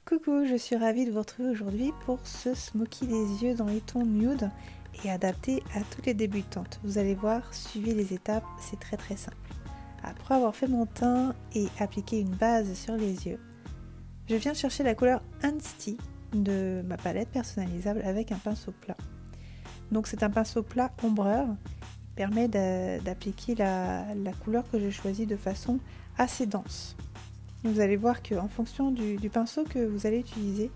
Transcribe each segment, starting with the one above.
Coucou, je suis ravie de vous retrouver aujourd'hui pour ce smoky des yeux dans les tons nude et adapté à toutes les débutantes. Vous allez voir, suivez les étapes, c'est très simple. Après avoir fait mon teint et appliqué une base sur les yeux, je viens chercher la couleur Ansty de ma palette personnalisable avec un pinceau plat. Donc c'est un pinceau plat ombreur qui permet d'appliquer la couleur que j'ai choisie de façon assez dense. Vous allez voir qu'en fonction du pinceau que vous allez utiliser,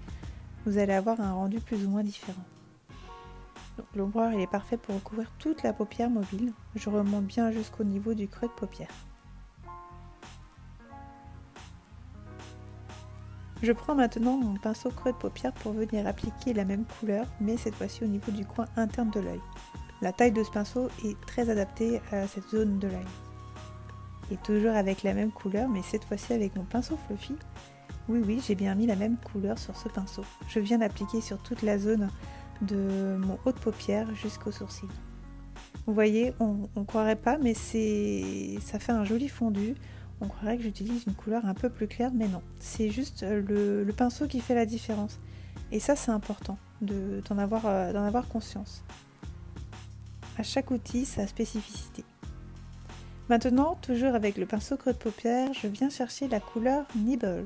vous allez avoir un rendu plus ou moins différent. L'ombreur il est parfait pour recouvrir toute la paupière mobile. Je remonte bien jusqu'au niveau du creux de paupière. Je prends maintenant mon pinceau creux de paupière pour venir appliquer la même couleur, mais cette fois-ci au niveau du coin interne de l'œil. La taille de ce pinceau est très adaptée à cette zone de l'œil. Et toujours avec la même couleur, mais cette fois-ci avec mon pinceau fluffy. Oui, j'ai bien mis la même couleur sur ce pinceau. Je viens d'appliquer sur toute la zone de mon haut de paupière jusqu'au sourcil. Vous voyez, on croirait pas, mais ça fait un joli fondu. On croirait que j'utilise une couleur un peu plus claire, mais non. C'est juste le pinceau qui fait la différence. Et ça, c'est important d'en avoir conscience. À chaque outil, sa spécificité. Maintenant, toujours avec le pinceau creux de paupière, je viens chercher la couleur Nibble.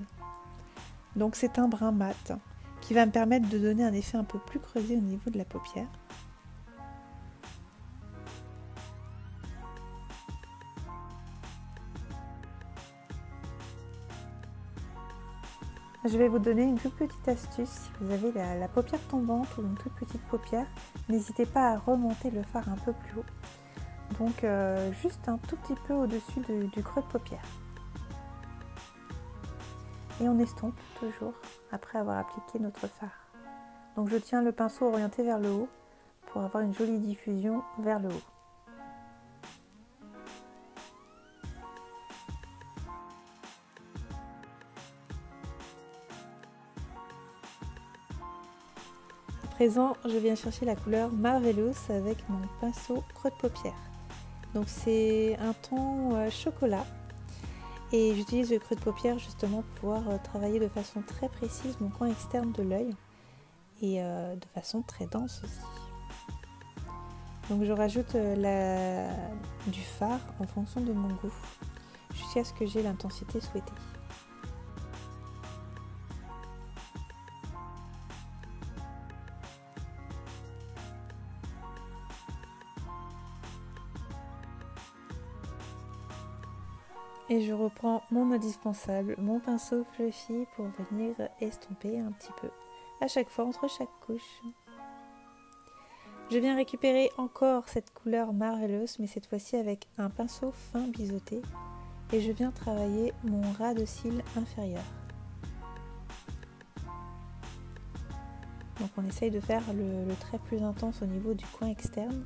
Donc c'est un brun mat qui va me permettre de donner un effet un peu plus creusé au niveau de la paupière. Je vais vous donner une toute petite astuce. Si vous avez la paupière tombante ou une toute petite paupière, n'hésitez pas à remonter le fard un peu plus haut. Donc juste un tout petit peu au-dessus du creux de paupière. Et on estompe toujours après avoir appliqué notre fard. Donc je tiens le pinceau orienté vers le haut pour avoir une jolie diffusion vers le haut. À présent, je viens chercher la couleur Marvelous avec mon pinceau creux de paupière. Donc c'est un ton chocolat et j'utilise le creux de paupière justement pour pouvoir travailler de façon très précise mon coin externe de l'œil et de façon très dense aussi. Donc je rajoute du fard en fonction de mon goût jusqu'à ce que j'ai l'intensité souhaitée. Et je reprends mon indispensable, mon pinceau fluffy pour venir estomper un petit peu à chaque fois entre chaque couche. Je viens récupérer encore cette couleur Marvelous, mais cette fois-ci avec un pinceau fin biseauté et je viens travailler mon ras de cils inférieur. Donc on essaye de faire le trait plus intense au niveau du coin externe.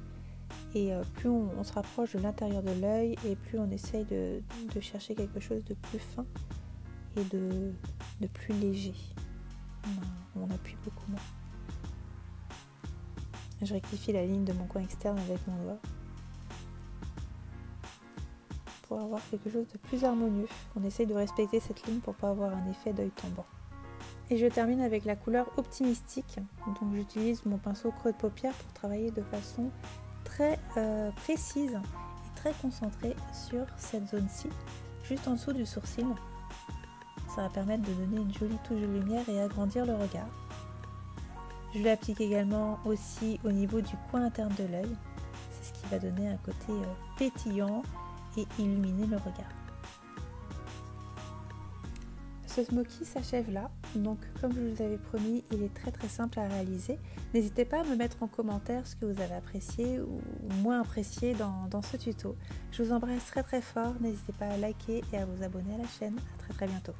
Et plus on se rapproche de l'intérieur de l'œil et plus on essaye de chercher quelque chose de plus fin et de plus léger. On appuie beaucoup moins. Je rectifie la ligne de mon coin externe avec mon doigt pour avoir quelque chose de plus harmonieux. On essaye de respecter cette ligne pour ne pas avoir un effet d'œil tombant. Et je termine avec la couleur Optimistique. Donc j'utilise mon pinceau creux de paupière pour travailler de façon très précise et très concentrée sur cette zone-ci, juste en dessous du sourcil. Ça va permettre de donner une jolie touche de lumière et agrandir le regard. Je l'applique également aussi au niveau du coin interne de l'œil. C'est ce qui va donner un côté pétillant et illuminer le regard. Ce smoky s'achève là, donc comme je vous avais promis, il est très simple à réaliser. N'hésitez pas à me mettre en commentaire ce que vous avez apprécié ou moins apprécié dans ce tuto. Je vous embrasse très fort, n'hésitez pas à liker et à vous abonner à la chaîne. À très bientôt.